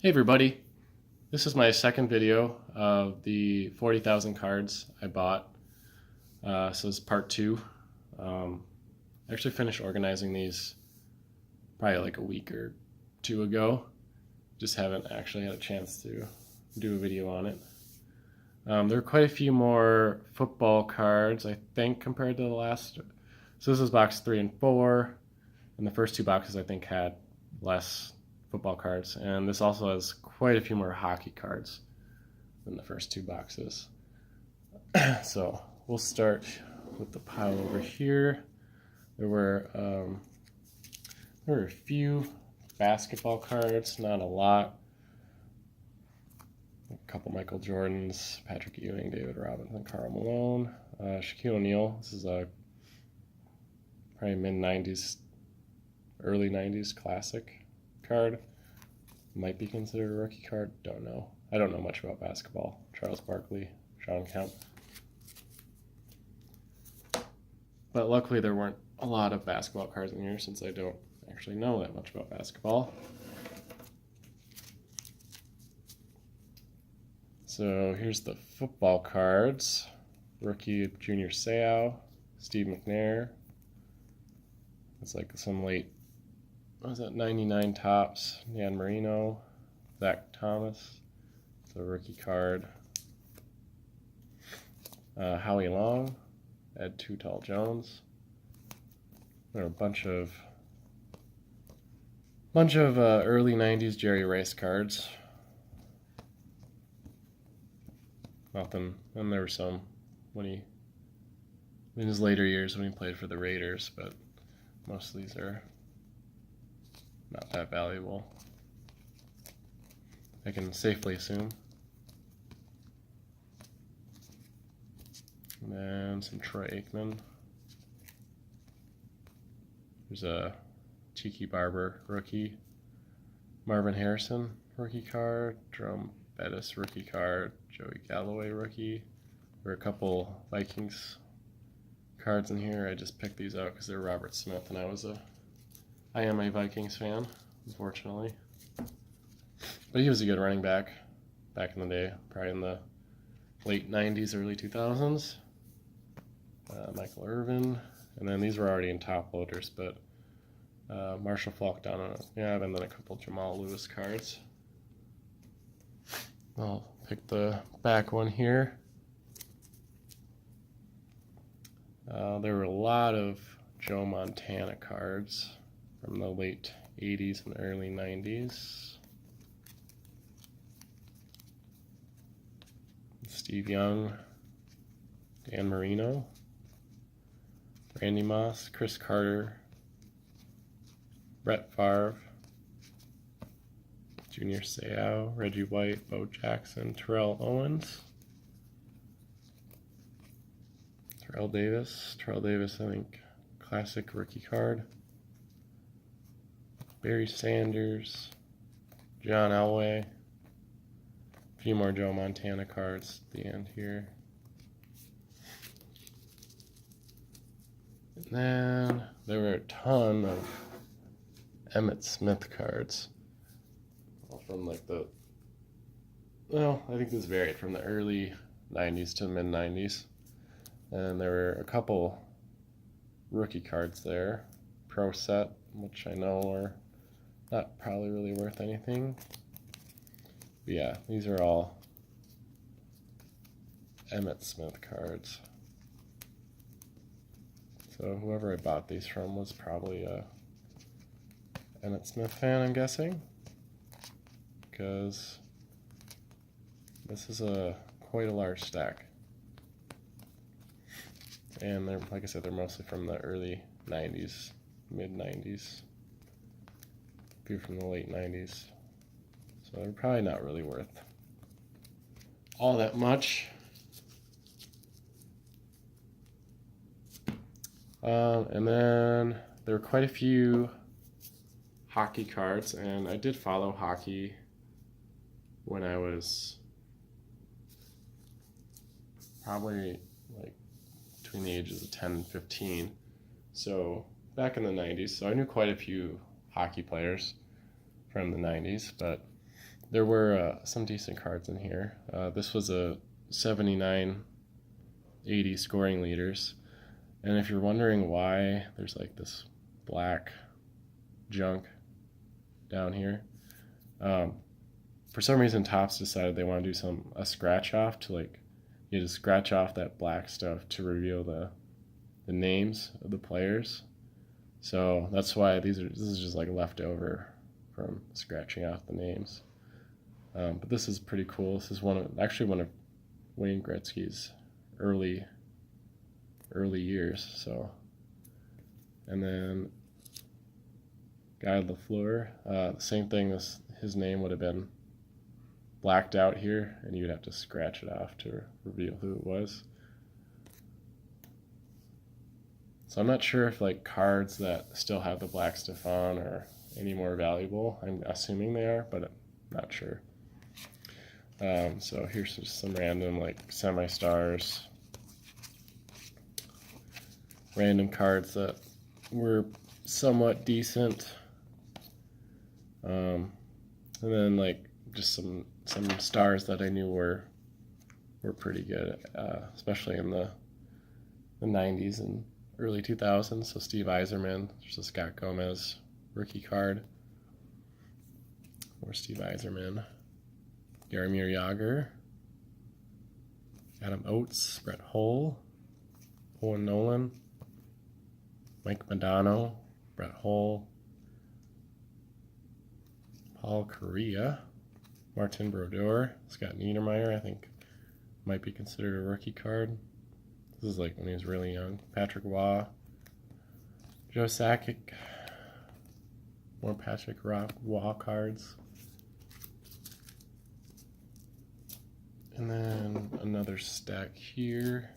Hey everybody, this is my second video of the 40,000 cards I bought. So this is part two. I actually finished organizing these probably like a week or two ago. Just haven't actually had a chance to do a video on it. There are quite a few more football cards, I think, compared to the last. So this is box 3 and 4, and the first two boxes I think had less football cards, and this also has quite a few more hockey cards than the first two boxes. So we'll start with the pile over here. There were a few basketball cards, not a lot. A couple Michael Jordans, Patrick Ewing, David Robinson, Karl Malone, Shaquille O'Neal. This is a probably mid-90s, early 90s classic card. Might be considered a rookie card, don't know. I don't know much about basketball. Charles Barkley, Sean Kemp. But luckily there weren't a lot of basketball cards in here since I don't actually know that much about basketball. So here's the football cards. Rookie Junior Seau, Steve McNair. It's like some late, what was that, 99 tops. Dan Marino, Zach Thomas. It's a rookie card. Howie Long, Ed Too Tall Jones. There are a bunch of early 90s Jerry Rice cards. Nothing, and there were some in his later years when he played for the Raiders, but most of these are not that valuable, I can safely assume. And then some Troy Aikman. There's a Tiki Barber rookie. Marvin Harrison rookie card. Jerome Bettis rookie card. Joey Galloway rookie. There are a couple Vikings cards in here. I just picked these out because they're Robert Smith, and I am a Vikings fan, unfortunately. But he was a good running back in the day, probably in the late 90s, early 2000s. Michael Irvin. And then these were already in top loaders, but Marshall Faulk down on it. Yeah, and then a couple Jamal Lewis cards. I'll pick the back one here. There were a lot of Joe Montana cards from the late 80s and early 90s. Steve Young, Dan Marino, Randy Moss, Chris Carter, Brett Favre, Junior Seau, Reggie White, Bo Jackson, Terrell Owens, Terrell Davis, I think, classic rookie card, Barry Sanders, John Elway, a few more Joe Montana cards at the end here. And then there were a ton of Emmitt Smith cards from like I think this varied from the early 90s to mid 90s. And there were a couple rookie cards there. Pro set, which I know are not probably really worth anything. But yeah, these are all Emmitt Smith cards. So whoever I bought these from was probably a Emmitt Smith fan, I'm guessing, because this is quite a large stack. And they're, like I said, they're mostly from the early 90s, mid 90s, a few from the late 90s. So they're probably not really worth all that much. And then there were quite a few hockey cards, and I did follow hockey when I was probably like between the ages of 10 and 15. So back in the 90s, so I knew quite a few hockey players from the 90s, but there were some decent cards in here. This was a 79 80 scoring leaders. And if you're wondering why there's like this black junk down here, for some reason Topps decided they want to do a scratch off to like, you just scratch off that black stuff to reveal the names of the players. So that's why this is just like leftover from scratching off the names. But this is pretty cool. This is one of Wayne Gretzky's early years. So, and then Guy Lafleur, the same thing. His name would have been blacked out here, and you would have to scratch it off to reveal who it was. So I'm not sure if like cards that still have the black stuff on are any more valuable. I'm assuming they are, but I'm not sure. So here's just some random like semi-stars, random cards that were somewhat decent, and then like just some stars that I knew were pretty good, especially in the 90s and early 2000s. So Steve Yzerman, there's a Scott Gomez rookie card. Or Steve Yzerman. Jaromir Jagr. Adam Oates, Brett Hull, Owen Nolan, Mike Modano, Brett Hull, Paul Correa, Martin Brodeur, Scott Niedermayer, I think might be considered a rookie card. This is like when he was really young. Patrick Waugh, Joe Sakic, more Patrick Waugh cards. And then another stack here.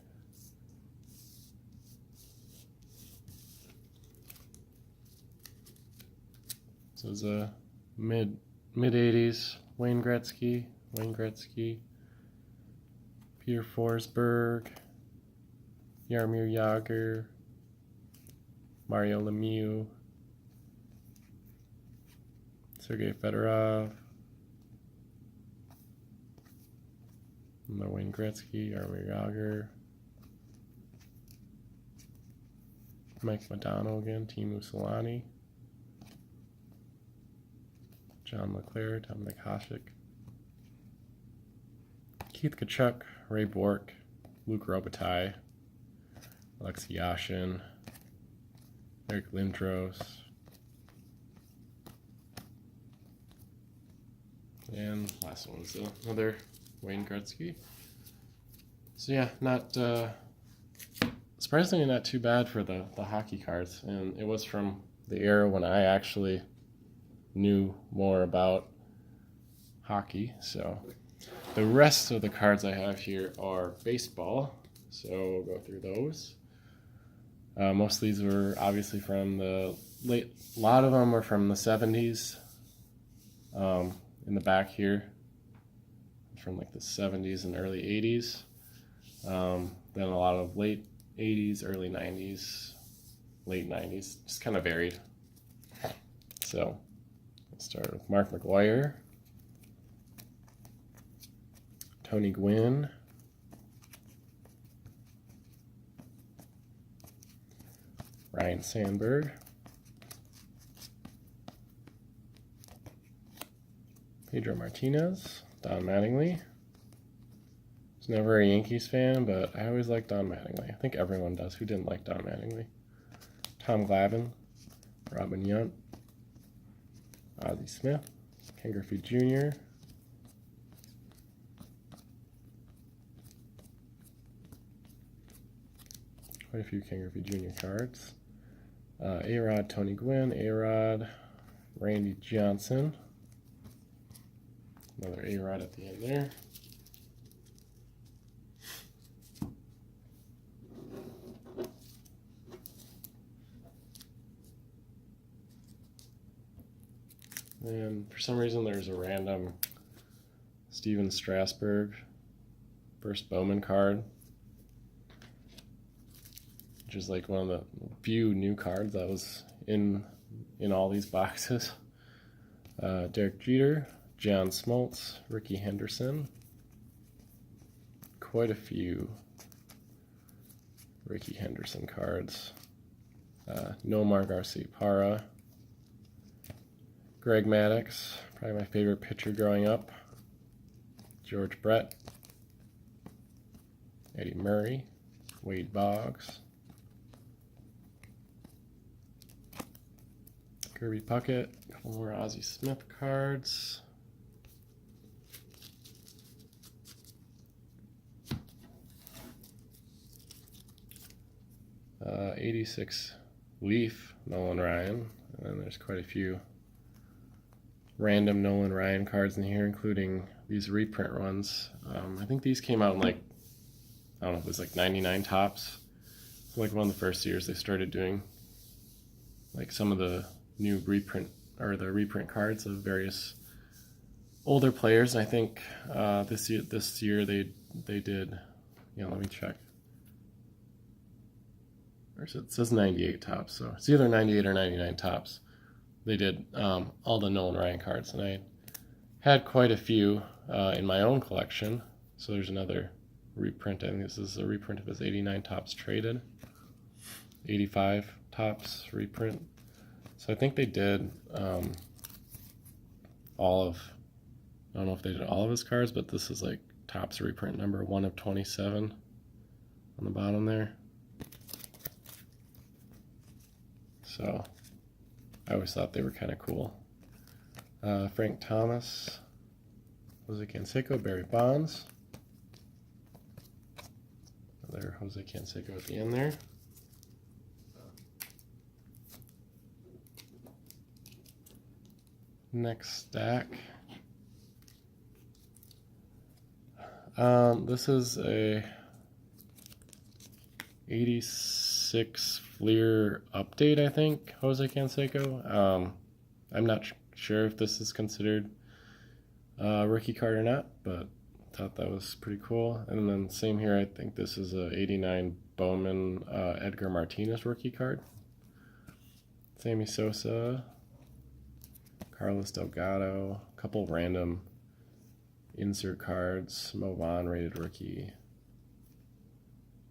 So it's a mid 80s Wayne Gretzky, Peter Forsberg, Jaromir Jagr, Mario Lemieux, Sergei Fedorov, another Wayne Gretzky, Jaromir Jagr, Mike Modano again, Teemu Selanne, John LeClaire, Dominic Hasek, Keith Tkachuk, Ray Bourque, Luc Robitaille, Alexei Yashin, Eric Lindros, and last one is another Wayne Gretzky. So yeah, not surprisingly not too bad for the hockey cards, and it was from the era when I actually knew more about hockey. So the rest of the cards I have here are baseball, so we'll go through those. Most of these were obviously from the a lot of them were from the 70s. In the back here, from like the 70s and early 80s. Then a lot of late 80s, early 90s, late 90s, just kind of varied. So let's start with Mark McGuire, Tony Gwynn, Ryan Sandberg, Pedro Martinez, Don Mattingly. I was never a Yankees fan, but I always liked Don Mattingly. I think everyone does. Who didn't like Don Mattingly? Tom Glavine, Robin Yount, Ozzie Smith, Ken Griffey Jr., quite a few Ken Griffey Jr. cards. A-Rod, Tony Gwynn, A-Rod, Randy Johnson. Another A-Rod at the end there. And for some reason there's a random Steven Strasburg first Bowman card, which is like one of the few new cards that was in all these boxes. Derek Jeter, John Smoltz, Ricky Henderson. Quite a few Ricky Henderson cards. Nomar Garciaparra. Greg Maddux, probably my favorite pitcher growing up. George Brett. Eddie Murray. Wade Boggs. Kirby Puckett. A couple more Ozzie Smith cards. '86 Leaf, Nolan Ryan. And then there's quite a few random Nolan Ryan cards in here, including these reprint ones. I think these came out in like, I don't know if it was like 99 tops. It's like one of the first years they started doing like some of the new reprint or the reprint cards of various older players. And I think this year they did, let me check. It says 98 tops, so it's either 98 or 99 tops. They did all the Nolan Ryan cards, and I had quite a few in my own collection. So there's another reprint. I think this is a reprint of his 89 tops traded. 85 tops reprint. So I think they did all of, I don't know if they did all of his cards, but this is like tops reprint number 1 of 27 on the bottom there. So I always thought they were kind of cool. Frank Thomas, Jose Canseco, Barry Bonds. Another Jose Canseco at the end there. Next stack. This is a 86 Fleer update, I think, Jose Canseco. I'm not sure if this is considered a rookie card or not, but thought that was pretty cool. And then same here, I think this is a 89 Bowman Edgar Martinez rookie card. Sammy Sosa, Carlos Delgado, a couple random insert cards, Mo Vaughn rated rookie,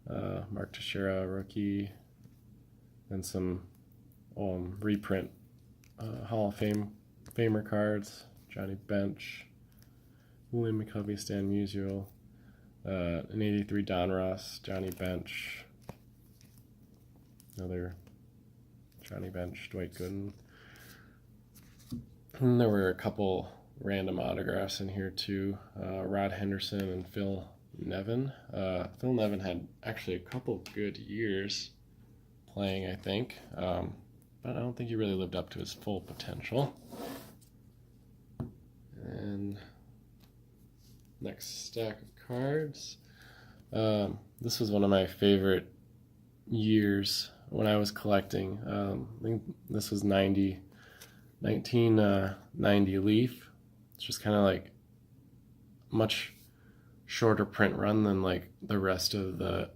Mark Teixeira rookie, and some reprint Hall of Famer cards, Johnny Bench, William McCovey, Stan Musial, an 83 Don Ross, Johnny Bench, another Johnny Bench, Dwight Gooden. And there were a couple random autographs in here too. Rod Henderson and Phil Nevin. Phil Nevin had actually a couple good years playing, I think, but I don't think he really lived up to his full potential. And next stack of cards. This was one of my favorite years when I was collecting. I think this was 1990 Leaf. It's just kind of like much shorter print run than like the rest of the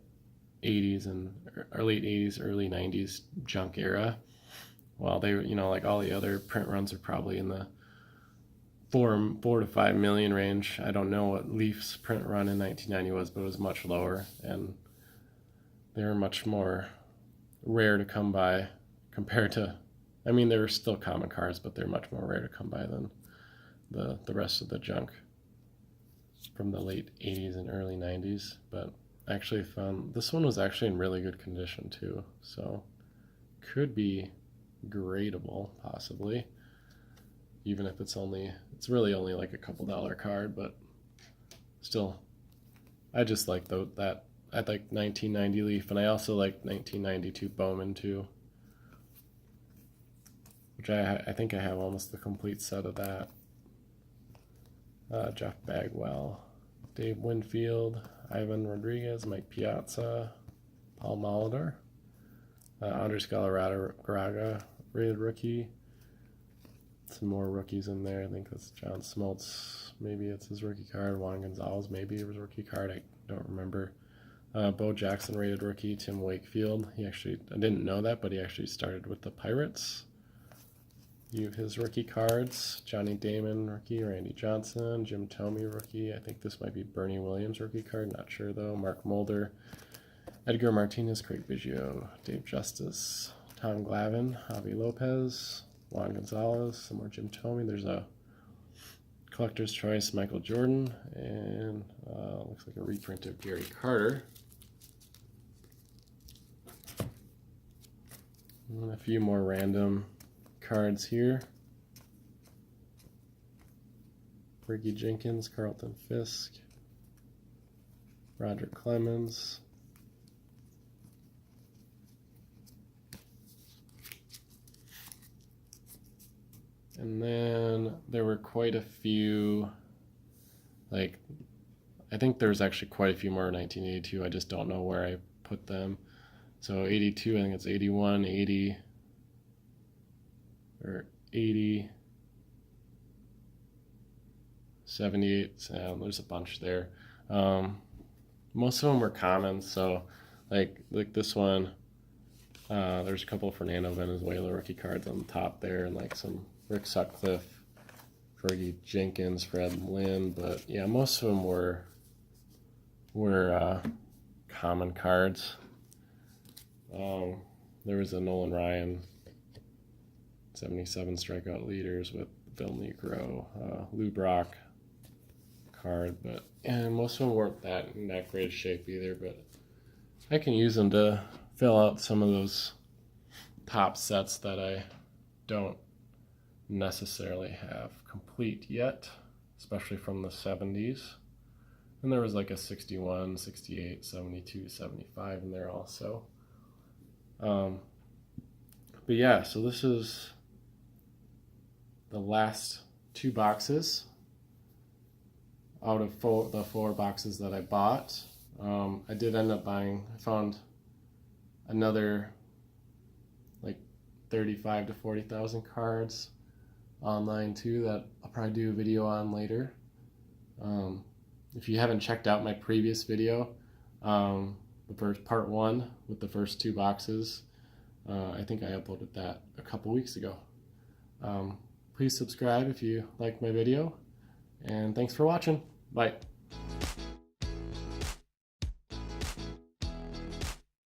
80s and late 80s, early 90s junk era. While they, like all the other print runs are probably in the 4 to 5 million range. I don't know what Leaf's print run in 1990 was, but it was much lower, and they were much more rare to come by compared to, I mean, they were still common cards, but they're much more rare to come by than the rest of the junk from the late 80s and early 90s. But I actually found this one was actually in really good condition too, so could be gradable possibly, even if it's really only like a couple dollar card, but still, I just like that. I like 1990 Leaf, and I also like 1992 Bowman too, which I think I have almost the complete set of that. Jeff Bagwell, Dave Winfield, Ivan Rodriguez, Mike Piazza, Paul Molitor, Andres Galarraga, rated rookie. Some more rookies in there. I think that's John Smoltz. Maybe it's his rookie card. Juan Gonzalez, maybe it was rookie card. I don't remember. Bo Jackson, rated rookie. Tim Wakefield. I didn't know that, but he actually started with the Pirates. few of his rookie cards. Johnny Damon rookie, Randy Johnson, Jim Thome rookie. I think this might be Bernie Williams rookie card, not sure though. Mark Mulder, Edgar Martinez, Craig Biggio, Dave Justice, Tom Glavine, Javi Lopez, Juan Gonzalez, some more Jim Thome. There's a collector's choice, Michael Jordan, and looks like a reprint of Gary Carter. And a few more random cards here. Ricky Jenkins, Carlton Fisk, Roger Clemens, and then there were quite a few, like, I think there's actually quite a few more in 1982. I just don't know where I put them. So 82, I think it's 81, 80, or 80, 78, there's a bunch there. Most of them were common, so like this one, there's a couple of Fernando Venezuela rookie cards on the top there, and like some Rick Sutcliffe, Fergie Jenkins, Fred Lynn, but yeah, most of them were common cards. There was a Nolan Ryan 77 strikeout leaders with Bill Negro, Lou Brock card, but and most of them weren't in that great shape either, but I can use them to fill out some of those top sets that I don't necessarily have complete yet, especially from the 70s. And there was like a 61, 68, 72, 75 in there also. But yeah, so this is the last 2 boxes out of the 4 boxes that I bought. I did end up I found another like 35 to 40,000 cards online too that I'll probably do a video on later. If you haven't checked out my previous video, the first part 1 with the first 2 boxes, I think I uploaded that a couple weeks ago. Please subscribe if you like my video, and thanks for watching. Bye.